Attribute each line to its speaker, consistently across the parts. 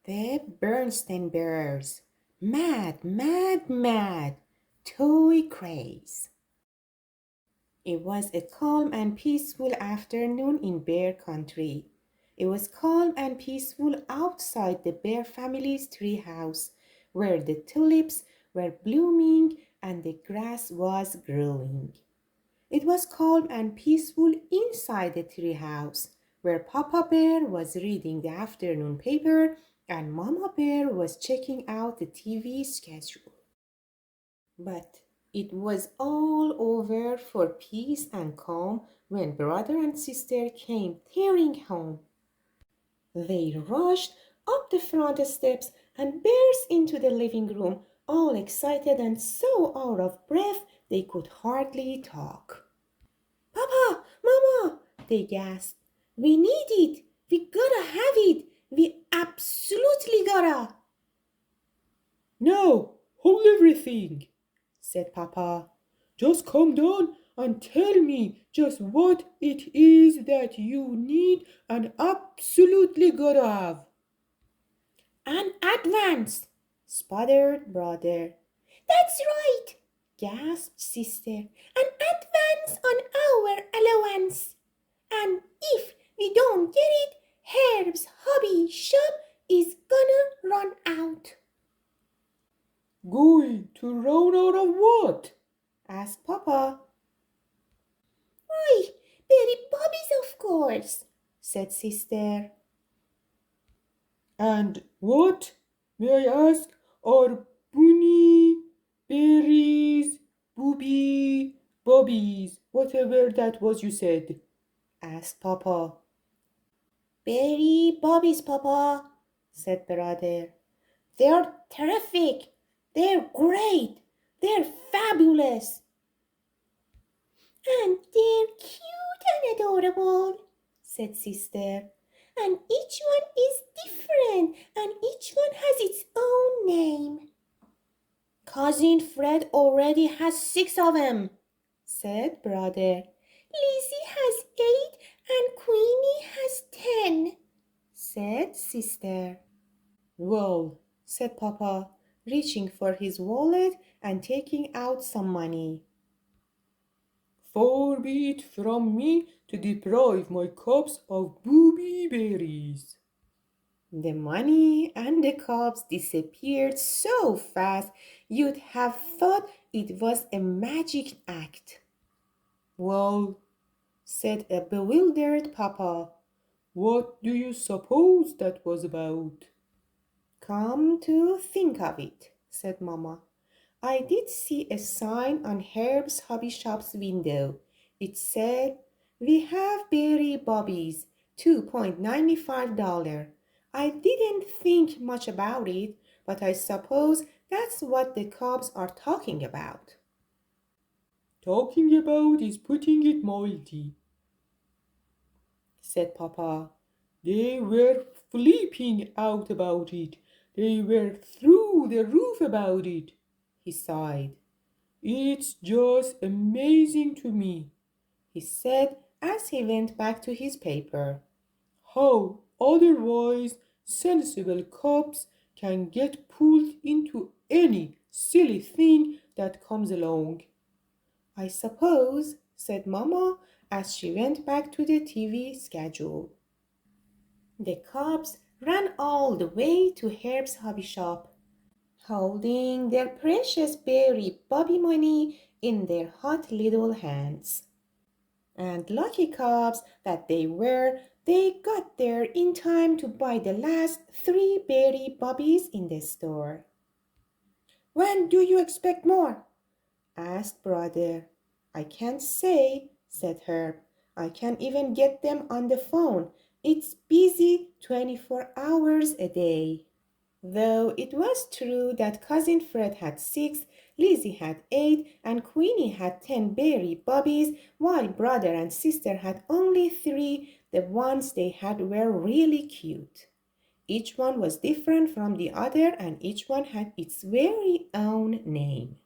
Speaker 1: The Berenstain Bears. Mad, mad, mad. Toy Craze. It was a calm and peaceful afternoon in Bear Country. It was calm and peaceful outside the Bear family's treehouse, where the tulips were blooming and the grass was growing. It was calm and peaceful inside the treehouse, where Papa Bear was reading the afternoon paper and Mama Bear was checking out the TV schedule. But it was all over for peace and calm when brother and sister came tearing home. They rushed up the front steps and burst into the living room, all excited and so out of breath they could hardly talk. Papa, Mama, they gasped. We need it. We gotta have it. We absolutely gotta.
Speaker 2: Now, hold everything, said Papa. Just calm down and tell me just what it is that you need and absolutely gotta have.
Speaker 1: An advance, sputtered brother. That's right, gasped sister. An advance on our allowance. And if we don't get it, Herb's hobby shop is gonna run out.
Speaker 2: Going to run out of what?
Speaker 1: Asked Papa. Why, berry bobbies, of course, said sister.
Speaker 2: And what, may I ask, are bunny, berries, booby, bobbies, whatever that was you said?
Speaker 1: Asked Papa. Berry bobbies, Papa, said brother. They're terrific. They're great. They're fabulous. And they're cute and adorable, said sister. And each one is different, and each one has its own name. Cousin Fred already has 6 of them, said brother. Lizzie has 8 and Queenie has 10, said sister. Well, said Papa, reaching for his wallet and taking out some money.
Speaker 2: Far be it from me to deprive my cubs of booby berries.
Speaker 1: The money and the cups disappeared so fast you'd have thought it was a magic act.
Speaker 2: Well,
Speaker 1: Said a bewildered Papa.
Speaker 2: what do you suppose that was about?
Speaker 1: Come to think of it, said Mamma, I did see a sign on Herb's hobby shop's window. It said, we have berry bobbies, $2.95. I didn't think much about it, but I suppose that's what the Cubs are talking about.
Speaker 2: Talking about is putting it mildly,
Speaker 1: Said Papa.
Speaker 2: They were flipping out about it. They were through the roof about it.
Speaker 1: He sighed.
Speaker 2: It's just amazing to me,
Speaker 1: He said as he went back to his paper.
Speaker 2: how otherwise sensible cops can get pulled into any silly thing that comes along.
Speaker 1: I suppose, said Mamma as she went back to the TV schedule. The Cubs ran all the way to Herb's hobby shop, holding their precious berry bobby money in their hot little hands. And lucky Cubs that they were, they got there in time to buy the last 3 berry bobbies in the store. When do you expect more? Asked brother. I can't say, said Herb. I can't even get them on the phone. It's busy 24 hours a day. Though it was true that Cousin Fred had 6, Lizzie had 8, and Queenie had 10 berry bobbies, while brother and sister had only 3, the ones they had were really cute. Each one was different from the other, and each one had its very own name.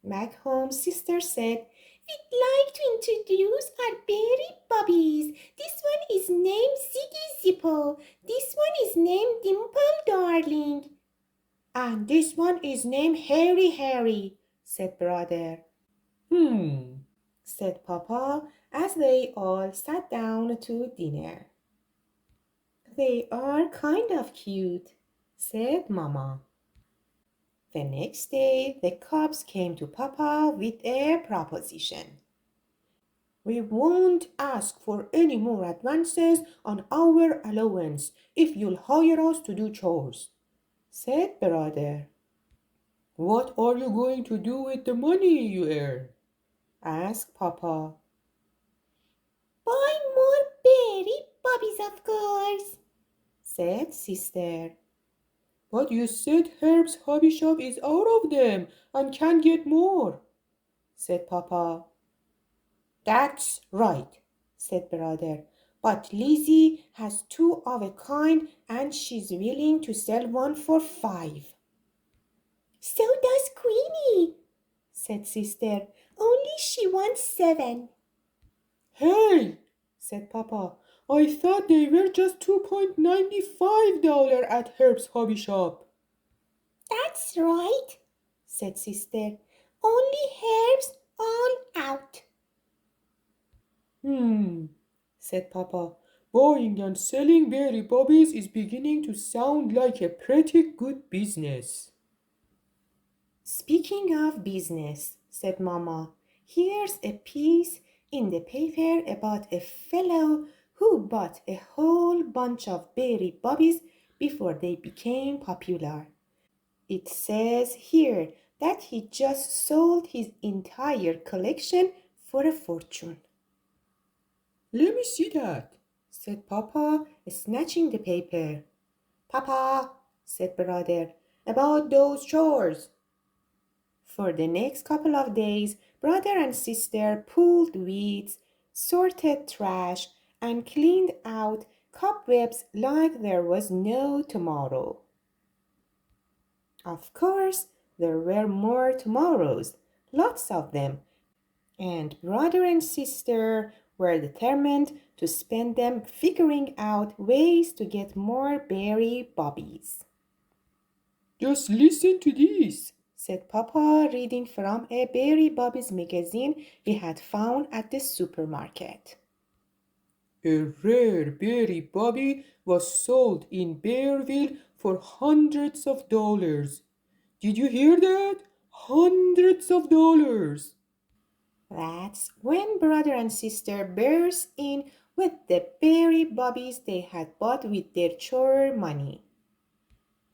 Speaker 1: Back home, sister said, We'd like to introduce our berry bubbies. This one is named Ziggy Zippo. This one is named Dimple Darling. And this one is named Harry Harry, said brother. Said Papa as they all sat down to dinner. They are kind of cute, said Mama. The next day, the cubs came to Papa with a proposition. We won't ask for any more advances on our allowance if you'll hire us to do chores, said brother.
Speaker 2: What are you going to do with the money you earn?
Speaker 1: Asked Papa. Buy more berry puppies, of course, said sister.
Speaker 2: But you said Herb's hobby shop is out of them and can get more,
Speaker 1: said Papa. That's right, said brother. But Lizzie has two of a kind and she's willing to sell one for 5. So does Queenie, said sister. Only she wants 7.
Speaker 2: Hey, said Papa, I thought they were just $2.95 at Herb's hobby shop.
Speaker 1: That's right, said sister. Only Herb's all out.
Speaker 2: Said Papa. Buying and selling berry bobbies is beginning to sound like a pretty good business.
Speaker 1: Speaking of business, said Mama, here's a piece in the paper about a fellow who bought a whole bunch of berry bobbies before they became popular. It says here that he just sold his entire collection for a fortune.
Speaker 2: Let me see that,
Speaker 1: said Papa, snatching the paper. Papa, said brother, about those chores. For the next couple of days, brother and sister pulled weeds, sorted trash, and cleaned out cobwebs like there was no tomorrow. Of course, there were more tomorrows, lots of them, and brother and sister were determined to spend them figuring out ways to get more berry bobbies.
Speaker 2: Just listen to this,
Speaker 1: said Papa, reading from a Berry Bobbies magazine he had found at the supermarket.
Speaker 2: A rare berry bobby was sold in Bearville for hundreds of dollars. Did you hear that? Hundreds of dollars.
Speaker 1: That's when brother and sister burst in with the berry bobbies they had bought with their chore money.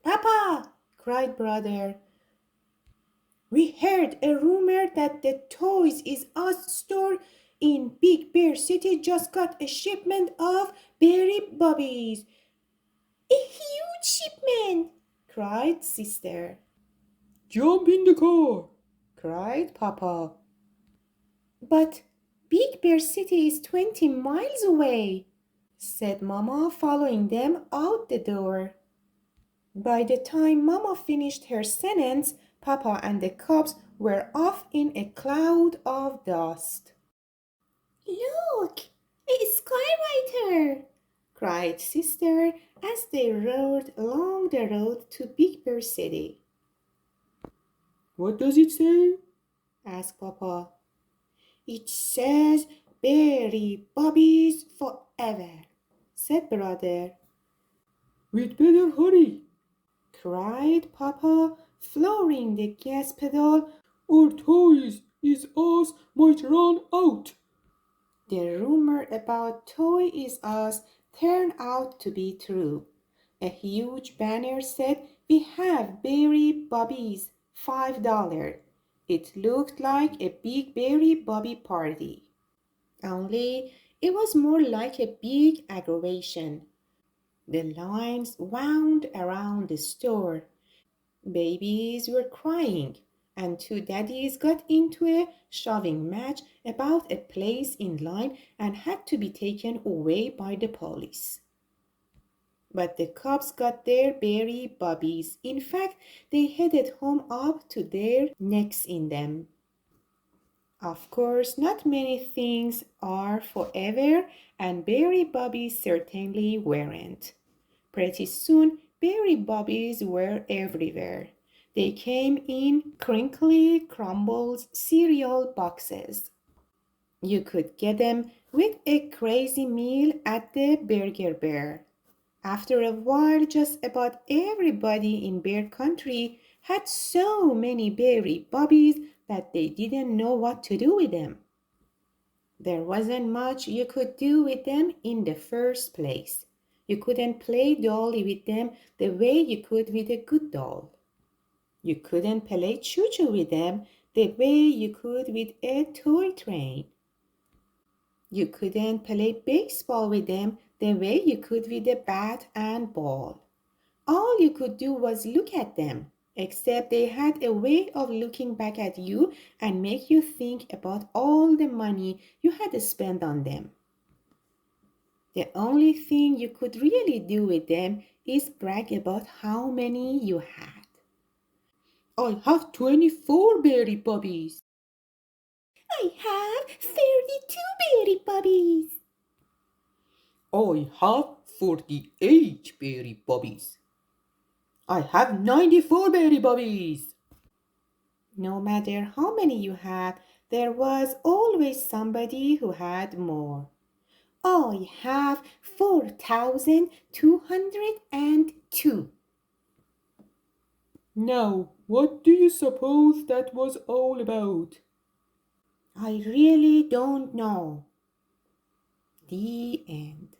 Speaker 1: Papa, cried brother, we heard a rumor that the Toys is Us store in Big Bear City just got a shipment of berry bobbies. A huge shipment, cried sister.
Speaker 2: Jump in the car,
Speaker 1: cried Papa. But Big Bear City is 20 miles away, said Mama, following them out the door. By the time Mama finished her sentence, Papa and the cubs were off in a cloud of dust. Look, a skywriter! cried sister as they rode along the road to Big Bear City.
Speaker 2: What does it say?
Speaker 1: asked Papa. It says berry bobbies forever, said brother.
Speaker 2: We'd better hurry,
Speaker 1: cried Papa, flooring the gas pedal,
Speaker 2: or Toys is Us might run out.
Speaker 1: The rumor about Toy is Us turned out to be true. A huge banner said, we have berry bobbies, $5. It looked like a big berry bobby party. Only it was more like a big aggravation. The lines wound around the store. Babies were crying, and 2 daddies got into a shoving match about a place in line and had to be taken away by the police. But the cubs got their berry bobbies. In fact, they headed home up to their necks in them. Of course, not many things are forever, and berry bobbies certainly weren't. Pretty soon, berry bobbies were everywhere. They came in crinkly, crumbled cereal boxes. You could get them with a crazy meal at the Burger Bear. After a while, just about everybody in Bear Country had so many berry bobbies that they didn't know what to do with them. There wasn't much you could do with them in the first place. You couldn't play dolly with them the way you could with a good doll. You couldn't play choo-choo with them the way you could with a toy train. You couldn't play baseball with them the way you could with a bat and ball. All you could do was look at them, except they had a way of looking back at you and make you think about all the money you had spent on them. The only thing you could really do with them is brag about how many you had.
Speaker 2: I have 24 berry bobbies.
Speaker 1: I have 32 berry bobbies.
Speaker 2: I have 48 berry bobbies. I have 94 berry bobbies.
Speaker 1: No matter how many you had, there was always somebody who had more. I have 4,202.
Speaker 2: Now, what do you suppose that was all about?
Speaker 1: I really don't know. The end.